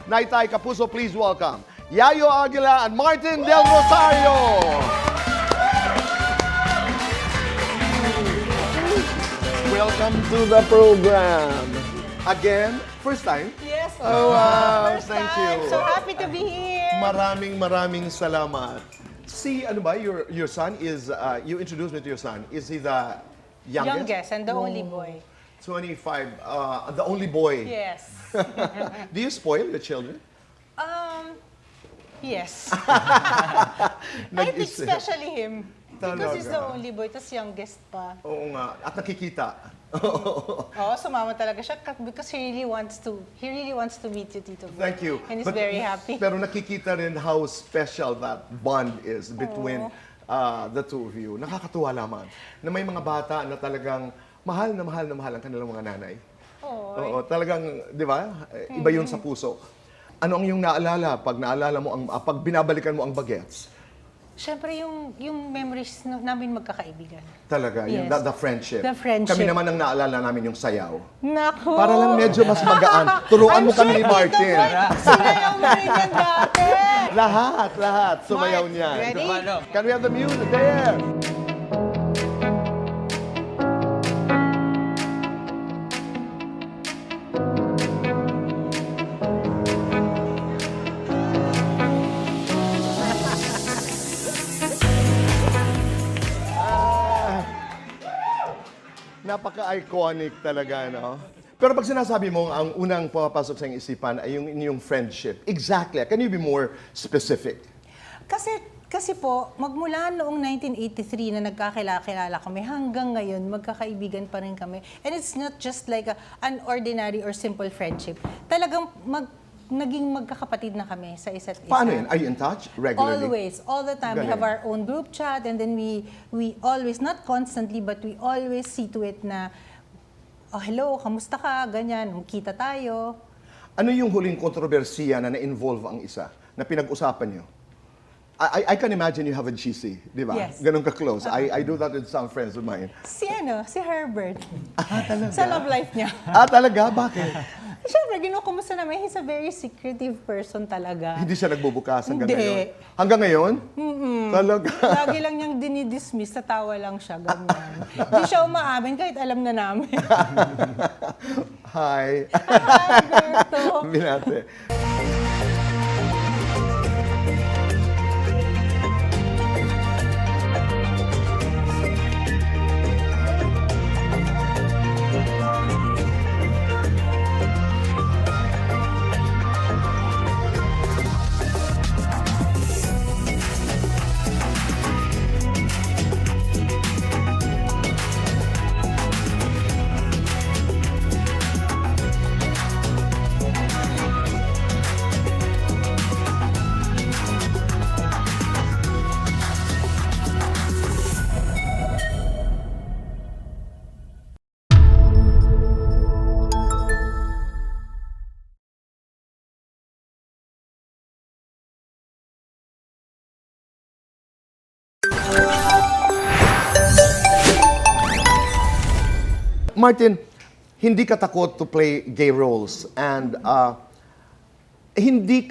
Naitay Kapuso, please welcome Yayo Aguila and Martin Del Rosario. Welcome to the program. Again, first time? Yes. Oh, wow. First Thank time. you. So happy to be here. Maraming salamat. See, ano ba, your son is, you introduced me to your son. Is he the youngest? Youngest and the only boy. 25, the only boy. Yes. Do you spoil your children? Yes. I think Nag-is- especially him. Because he's the Talaga. only boy, tas youngest pa. Oo nga, at nakikita. Oo, sumama talaga siya because he really wants to meet you, Tito Boy. Thank you. And he's very happy. Pero nakikita rin how special that bond is between the two of you. Nakakatuwa lamang na may mga bata na talagang mahal ang kanilang mga nanay. Oo, talagang, di ba? Iba yun sa puso. Ano ang iyong naalala pag naalala mo, pag binabalikan mo ang bagets? Siyempre, yung memories namin magkakaibigan. Talaga, Yes. the friendship. The friendship. Kami naman ang naalala namin yung sayaw. Naku! Para lang medyo mas magaan. Turuan mo kami ni Martin. Sinayaw mo rin yan dati. Lahat. Sumayaw Mark, niya. ready? Can we have the music there? Napaka-iconic talaga, no? Pero pag sinasabi mo, ang unang pumapasok sa iyong isipan ay yung inyong friendship. Exactly. Can you be more specific? Kasi po, magmula noong 1983 na nagkakilala kami, hanggang ngayon, magkakaibigan pa rin kami. And it's not just like an ordinary or simple friendship. Talagang naging magkakapatid na kami sa isa't isa. Paano yun? Are you in touch regularly? Always, all the time. We Galing. have our own group chat and then we always, not constantly, but we always see to it na, oh, hello, kamusta ka? Ganyan, magkita tayo. Ano yung huling kontrobersiya na na-involve ang isa, na pinag-usapan nyo? I can imagine you have a GC, di ba? Yes. Ganun ka-close. I do that with some friends of mine. Si Herbert. Talaga? Sa love life niya. Talaga? Bakit? Siyempre, kinukumusta namin, he's a very secretive person talaga. Hindi siya nagbubukas hanggang Hindi. ngayon? Hanggang ngayon? Talaga? Lagi lang niyang dinidismiss, tatawa lang siya, ganyan. Hindi siya umaamin kahit alam na namin. Hi. Hi, Berto. Binate. Martin, hindi ka takot to play gay roles and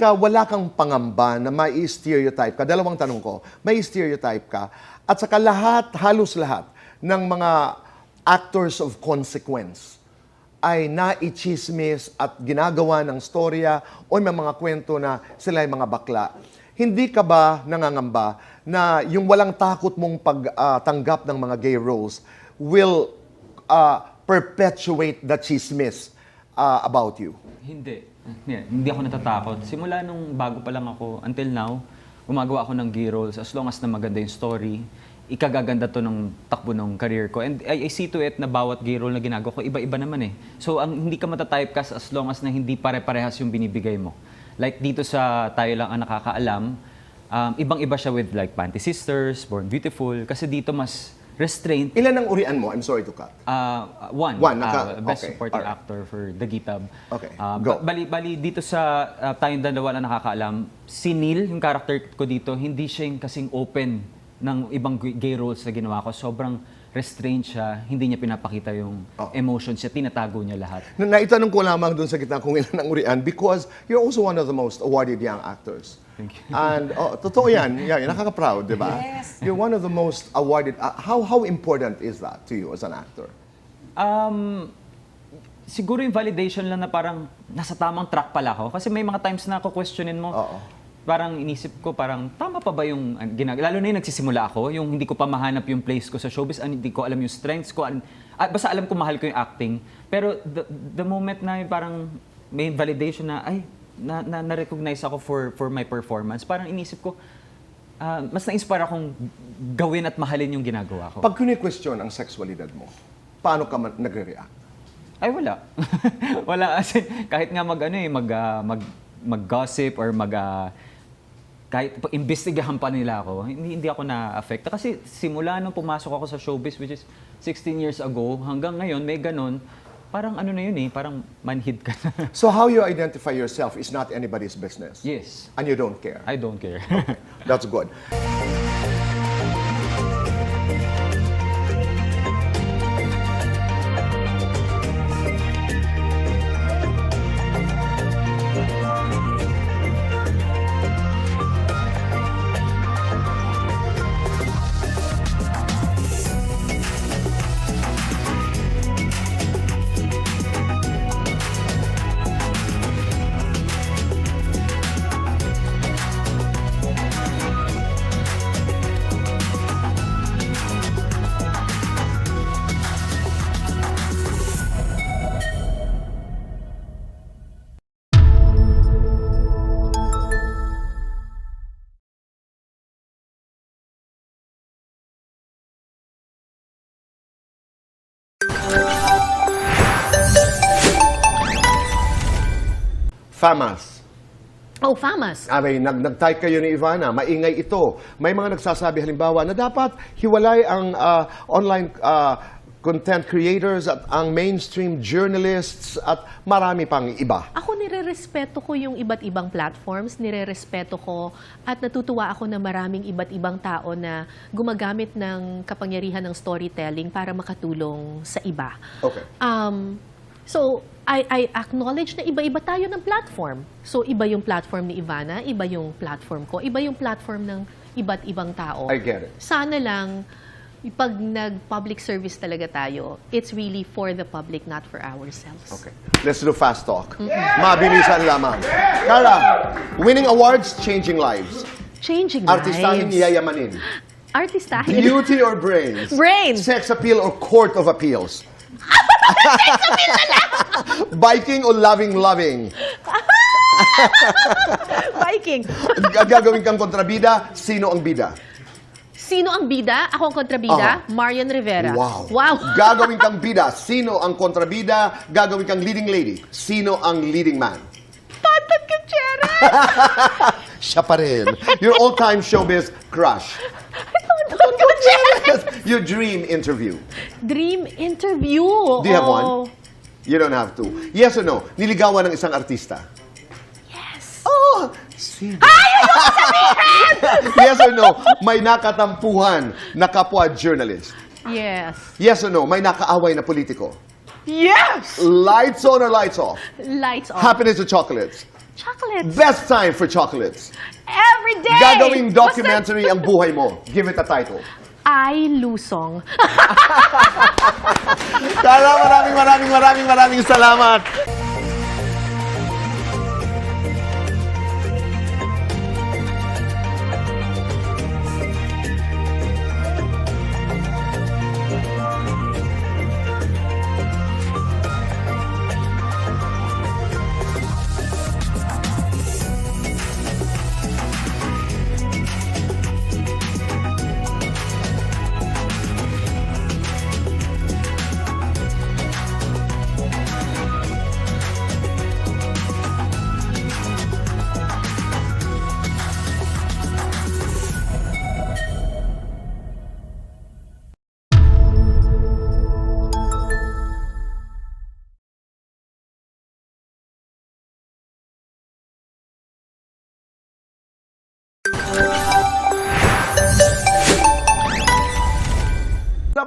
wala kang pangamba na may stereotype ka. Dalawang tanong ko, may stereotype ka at saka halos lahat ng mga actors of consequence ay naichismis at ginagawa ng storya o may mga kwento na sila ay mga bakla. Hindi ka ba nangangamba na yung walang takot mong pagtanggap ng mga gay roles will perpetuate the chismis about you? Hindi. Hindi ako natatakot. Simula nung bago pa lang ako, until now, gumagawa ako ng gay roles as long as na maganda yung story. Ikagaganda to ng takbo ng career ko. And I see to it na bawat gay role na ginagawa ko, iba-iba naman eh. So hindi ka matatypecast as long as na hindi pare-parehas yung binibigay mo. Like dito sa Tayo Lang Ang Nakakaalam, ibang-iba siya with like Panty Sisters, Born Beautiful, kasi dito mas restraint. Ilan ang urian mo? I'm sorry to cut. One. Best okay, supporting alright. actor for The Gitab. Okay, go. Bali dito sa Tayong Dalawa na Nakakaalam, si Neil, yung character ko dito, hindi siya yung kasing open ng ibang gay roles na ginawa ko. Sobrang restrained siya, hindi niya pinapakita yung emotions niya, tinatago niya lahat. Naitanong ko lamang doon sa gitna kung ilan ang urian because you're also one of the most awarded young actors. Thank you. And totoo yan, nakaka-proud, di ba? Yes. You're one of the most awarded. How important is that to you as an actor? Siguro yung validation lang na parang nasa tamang track pala ako. Kasi may mga times na ako questionin mo, Oo. parang inisip ko parang tama pa ba yung lalo na yung nagsisimula ako, yung hindi ko pa mahanap yung place ko sa showbiz, hindi ko alam yung strengths ko, basta alam ko mahal ko yung acting. Pero the moment na yung parang may validation na ay na-recognize ako for my performance, parang inisip ko mas na-inspire akong gawin at mahalin yung ginagawa ko. Pag kuni-question ang sexualidad mo, paano ka nagre-react? Ay wala. Wala kasi kahit nga mag-gossip or kahit imbestigahan pa nila ako, hindi ako na-affect. Kasi simula nung pumasok ako sa showbiz, which is 16 years ago, hanggang ngayon may ganon, parang ano na yun parang manhid ka na. So how you identify yourself is not anybody's business. Yes, And you don't care. I don't care. That's good. FAMAS. Oh, FAMAS. Nag-type kayo ni Ivana, maingay ito. May mga nagsasabi halimbawa na dapat hiwalay ang online content creators at ang mainstream journalists at marami pang iba. Ako nirerespeto ko yung iba't ibang platforms, nirerespeto ko at natutuwa ako na maraming iba't ibang tao na gumagamit ng kapangyarihan ng storytelling para makatulong sa iba. Okay. So, I acknowledge na iba-iba tayo ng platform. So, iba yung platform ni Ivana, iba yung platform ko, iba yung platform ng iba't ibang tao. I get it. Sana lang, pag nag-public service talaga tayo, it's really for the public, not for ourselves. Okay. Let's do fast talk. Mabilisan lamang. Cara, winning awards, changing lives. Changing Artistahin, lives. yayamanin. Artistahin. Beauty or brains? Brains. Sex appeal or court of appeals? Biking or loving? Viking. Gagawin kang kontrabida, sino ang bida? Sino ang bida? Ako ang kontrabida? Marian Rivera. Wow. Wow. Gagawin kang bida, sino ang kontrabida? Gagawin kang leading lady, sino ang leading man? Patat Gutierrez. Siya pa rin. Your all-time showbiz crush. Patat Gutierrez. Your dream interview. Dream interview. Do you have one? You don't have to. Yes or no? Niligawan ng isang artista. Yes. Oh! Sino? Yes or no? May nakatampuhan na kapwa journalist. Yes. Yes or no? May nakaaway na politiko. Yes. Lights on or lights off? Lights off. Happiness or chocolates? Chocolates. Best time for chocolates. Every day. Gagawing documentary ang buhay mo. Give it a title. I Lusong. Tara, maraming salamat.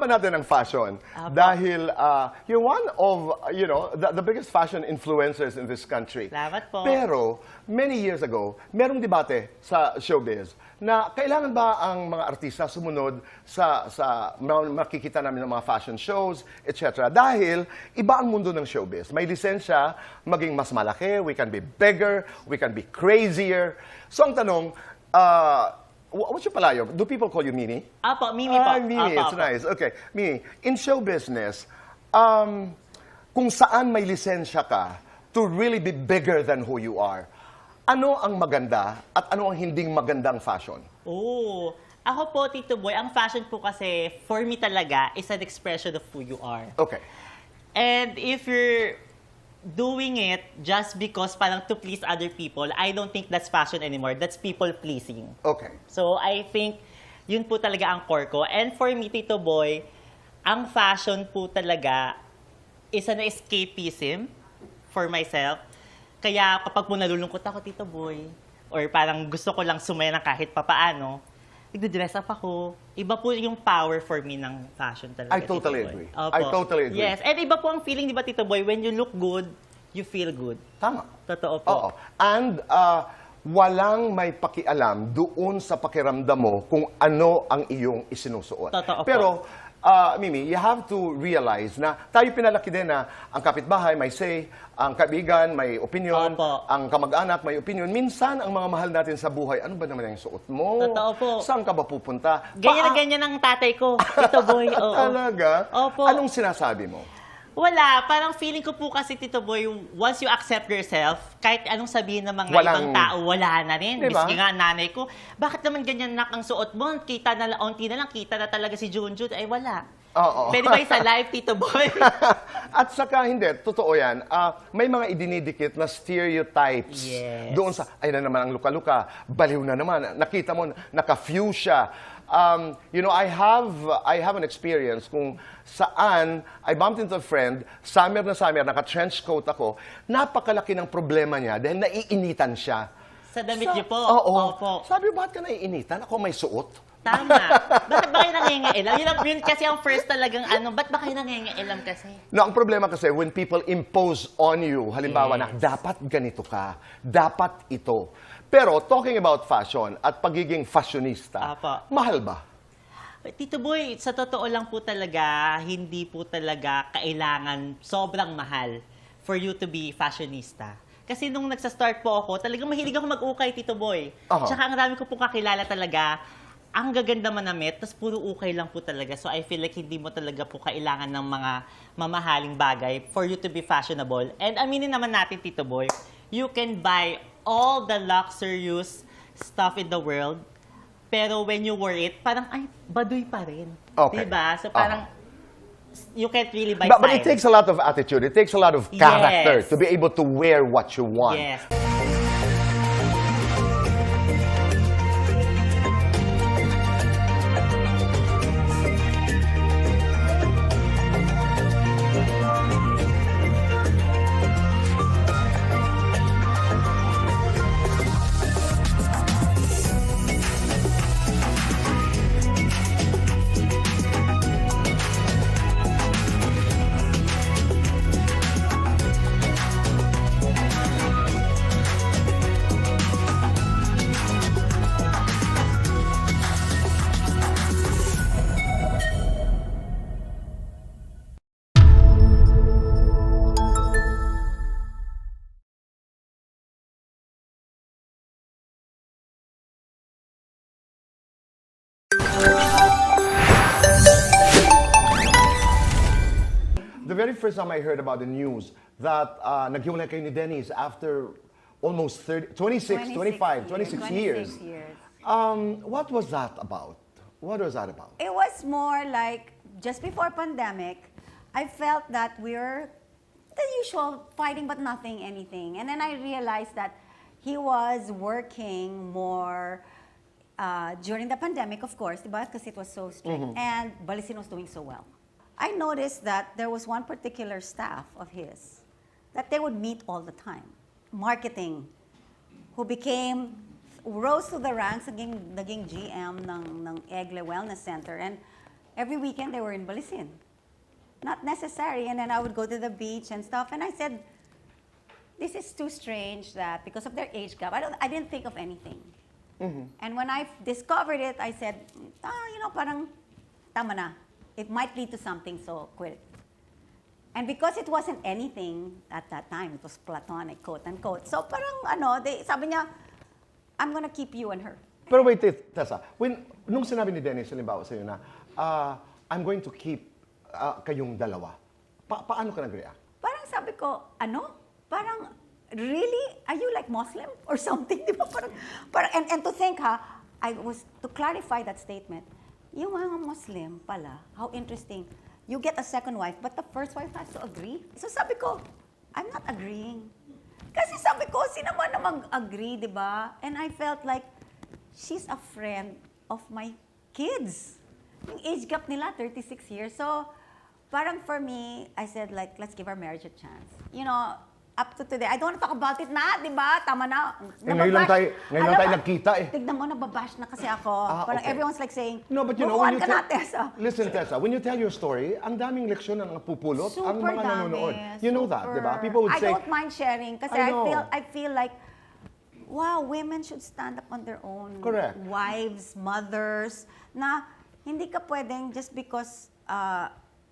Pag-usapan natin ang fashion. Dahil you're one of, the biggest fashion influencers in this country. Salamat po. Pero, many years ago, merong debate sa showbiz na kailangan ba ang mga artista sumunod sa makikita namin ng mga fashion shows, etc. Dahil iba ang mundo ng showbiz. May lisensya, maging mas malaki, we can be bigger, we can be crazier. So ang tanong, what's your palayo? Do people call you Mimi? Apo, Mimi po. Mimi, Apo, it's apo. nice. Okay, Mimi, in show business, kung saan may lisensya ka to really be bigger than who you are, ano ang maganda at ano ang hinding magandang fashion? Oh, ako po, Tito Boy, ang fashion po kasi, for me talaga, is an expression of who you are. Okay. And if you're doing it just because parang to please other people, I don't think that's fashion anymore. That's people pleasing. Okay. So, I think yun po talaga ang core ko. And for me, Tito Boy, ang fashion po talaga is an escapism for myself. Kaya kapag po nalulungkot ako, Tito Boy, or parang gusto ko lang sumaya ng kahit papaano, nagde-dress up ako. Iba po yung power for me ng fashion talaga, I totally Tito Boy. agree. Opo. I totally agree. Yes. And iba po ang feeling, di ba, Tito Boy, when you look good, you feel good. Tama. Totoo po. Oo. And walang may pakialam doon sa pakiramdam mo kung ano ang iyong isinusuot. Totoo po. Pero, Mimi, you have to realize na tayo pinalaki din na ang kapitbahay may say, ang kaibigan may opinion, Opo. ang kamag-anak may opinion. Minsan, ang mga mahal natin sa buhay, ano ba naman yung suot mo? Totoo po. Saan ka ba pupunta? Ganyan na ganyan ang tatay ko, Tito Boy. Oo. Talaga? Opo. Anong sinasabi mo? Wala. Parang feeling ko po kasi, Tito Boy, once you accept yourself, kahit anong sabihin ng mga Walang- ibang tao, wala na rin. Diba? Miski nga nanay ko, bakit naman ganyan nak ang suot mo? Kita na lang, onti na lang, kita na talaga si Junjun. Ay, wala. Oo. Pwede ba yung sa live, Tito Boy? At saka hindi, totoo yan. May mga idinidikit na stereotypes Yes. doon sa, ay na naman ang luka-luka, baliw na naman, nakita mo, naka-fuchsia. I have an experience kung saan I bumped into a friend, summer na summer, naka-trench coat ako, napakalaki ng problema niya dahil naiinitan siya. Sa damit niyo po? Oo. Opo. Sabi, bakit ka naiinitan? Ako may suot. Tama. Bakit ba kayo nangingialam? Yun kasi ang first talagang ba't ba kayo nangingialam kasi? No, ang problema kasi when people impose on you, halimbawa na dapat ganito ka, dapat ito. Pero talking about fashion at pagiging fashionista, Apa. mahal ba? Tito Boy, sa totoo lang po talaga, hindi po talaga kailangan sobrang mahal for you to be fashionista. Kasi nung nagsa-start po ako, talagang mahilig ako mag-ukay, Tito Boy. Aha. Tsaka ang dami ko po kakilala talaga, ang gaganda manamit, tapos puro ukay lang po talaga. So I feel like hindi mo talaga po kailangan ng mga mamahaling bagay for you to be fashionable. And aminin naman natin, Tito Boy, you can buy all the luxurious stuff in the world, pero when you wear it, parang, ay, baduy pa rin. Okay. Diba? So parang, you can't really buy But style. it takes a lot of attitude. It takes a lot of character Yes. to be able to wear what you want. Yes. The very first time I heard about the news that naghiwalay kayo ni Dennis after almost 26 years. What was that about? What was that about? It was more like just before pandemic, I felt that we're the usual fighting but nothing anything. And then I realized that he was working more during the pandemic, of course, because it was so strict. And Balisin was doing so well. I noticed that there was one particular staff of his that they would meet all the time. Marketing, who rose to the ranks, naging GM ng Egle Wellness Center. And every weekend they were in Balisin. Not necessary. And then I would go to the beach and stuff. And I said, this is too strange that because of their age gap, I didn't think of anything. And when I discovered it, I said, parang tama na. It might lead to something, so quit it. And because it wasn't anything at that time, it was platonic, quote unquote. So parang sabi niya, I'm gonna keep you and her. Pero wait, Tessa, nung sinabi ni Dennis, halimbawa sa'yo na, I'm going to keep kayong dalawa, paano ka nag-react? Parang sabi ko, Parang, really? Are you like Muslim or something? Di ba? And to think to clarify that statement, yung mga Muslim pala, how interesting, you get a second wife, but the first wife has to agree. So sabi ko, I'm not agreeing. Kasi sabi ko, sino man na mag-agree, di ba? And I felt like, she's a friend of my kids. Yung age gap nila, 36 years. So, parang for me, I said like, let's give our marriage a chance. Up to today. I don't want to talk about it na, di ba? Tama na. Ngayon lang tayo nagkita eh. Tignan mo, nababash na kasi ako. Parang okay. everyone's like saying, No, but move on ka na, Tessa. Listen, Tessa, when you tell your story, ang daming leksyon ang napupulot Super ang mga nanonood. You know that, di ba? super. People would say, I don't mind sharing kasi I know. I feel like, wow, women should stand up on their own. Correct. Wives, mothers, na hindi ka pwedeng just because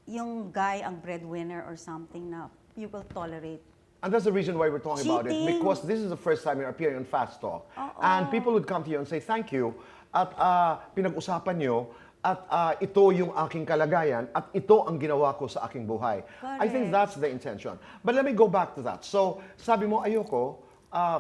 yung guy ang breadwinner or something na you will tolerate. and that's the reason why we're talking about it, Cheating. because this is the first time you're appearing on Fast Talk. And people would come to you and say, thank you, at pinag-usapan nyo, at ito yung aking kalagayan, at ito ang ginawa ko sa aking buhay. I think Correct. that's the intention. But let me go back to that. So, sabi mo, ayoko,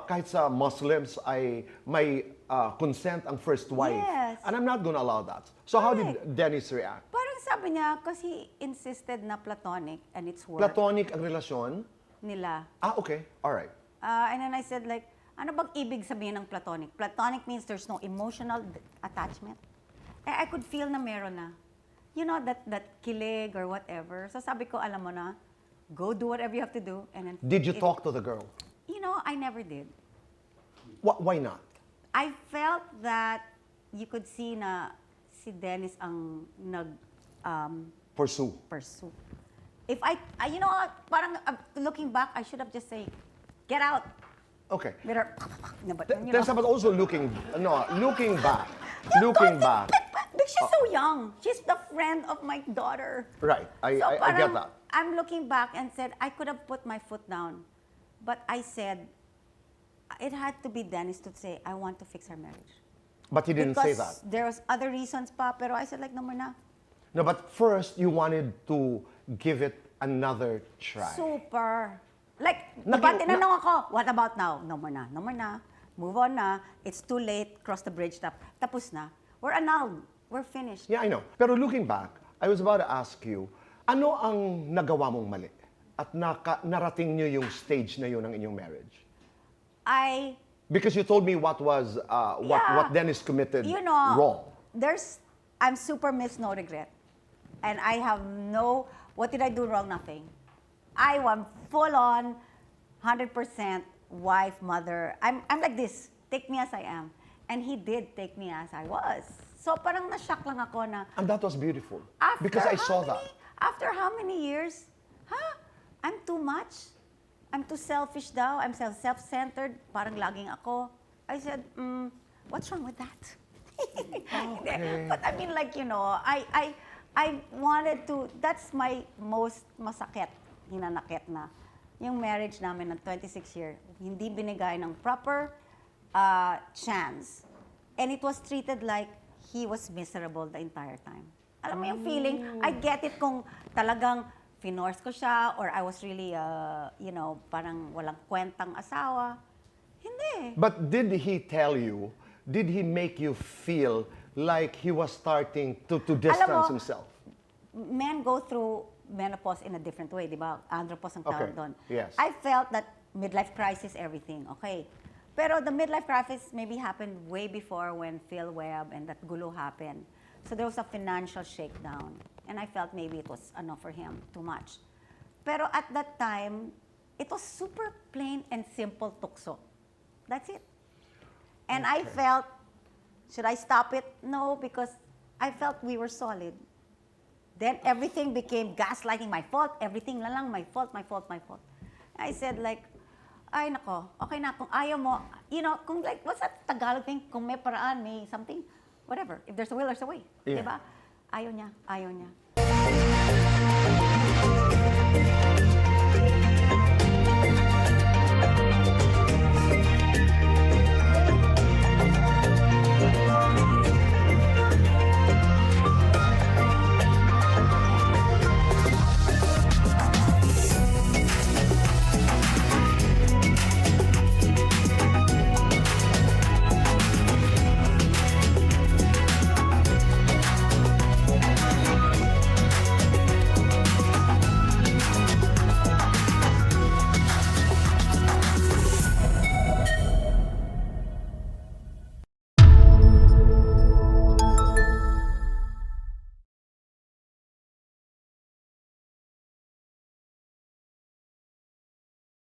kahit sa Muslims ay may consent ang first wife. Yes. And I'm not gonna allow that. So how did Correct. Dennis react? Parang sabi niya, kasi insisted na platonic and it's work Platonic ang relasyon? nila. Okay. All right. And then I said like, ano bang ibig sabihin ng platonic? Platonic means there's no emotional attachment. I could feel na meron na. You know, that kilig or whatever. So sabi ko, alam mo na, go do whatever you have to do. And then Did you talk to the girl? You know, I never did. Why not? I felt that you could see na si Dennis ang Pursue. pursue. If you know, parang looking back, I should have just said, get out. Okay. Better, no, but, you know. Tessa, but also looking back, But she's so young. She's the friend of my daughter. right, I get parang that. I'm looking back and said, I could have put my foot down. But I said, it had to be Dennis to say, I want to fix our marriage. But he didn't say that. Because there was other reasons pa, pero I said like, no more na. No, but first you wanted to give it another try. Super. Like, Naki- diba tinanong ako, what about now? No more na, no more na. Move on na. It's too late. Cross the bridge. Tapos na. We're annulled. We're finished. Yeah, I know. Pero looking back, I was about to ask you, ano ang nagawa mong mali? At narating niyo yung stage na yun ng inyong marriage? Because you told me what was what Dennis committed You know, wrong. I'm super miss no regret. And I have what did I do wrong? Nothing. I was full on, 100% wife, mother. I'm like this. Take me as I am. And he did take me as I was. So parang na-shock lang ako na, And that was beautiful. after Because I how saw many- that. After how many years? I'm too much? I'm too selfish daw? I'm self-centered? Parang laging ako? I said, what's wrong with that? But I mean, like, you know, I wanted to, that's my most masakit, hinanakit na. Yung marriage namin ng 26 year, hindi binigay ng proper chance. And it was treated like he was miserable the entire time. Alam mo yung feeling, I get it kung talagang finorce ko siya or I was really, you know, parang walang kwentang asawa. Hindi. But did he tell you, did he make you feel like he was starting to distance himself? Men go through menopause in a different way, di ba? Andropause ang tawag Okay, doon. yes. I felt that midlife crisis, everything, okay. Pero the midlife crisis maybe happened way before when Phil Webb and that gulo happened. So there was a financial shakedown. And I felt maybe it was for him, too much. Pero at that time, it was super plain and simple tukso. That's it. And I felt, should I stop it? No, because I felt we were solid. Then everything became gaslighting, my fault, everything na lang, my fault, my fault, my fault. I said like, ay nako, okay na, kung ayaw mo, you know, kung like, what's that Tagalog thing? Kung may paraan, may something, whatever. If there's a will, there's a way. Yeah. Diba? Ayaw niya, ayaw niya.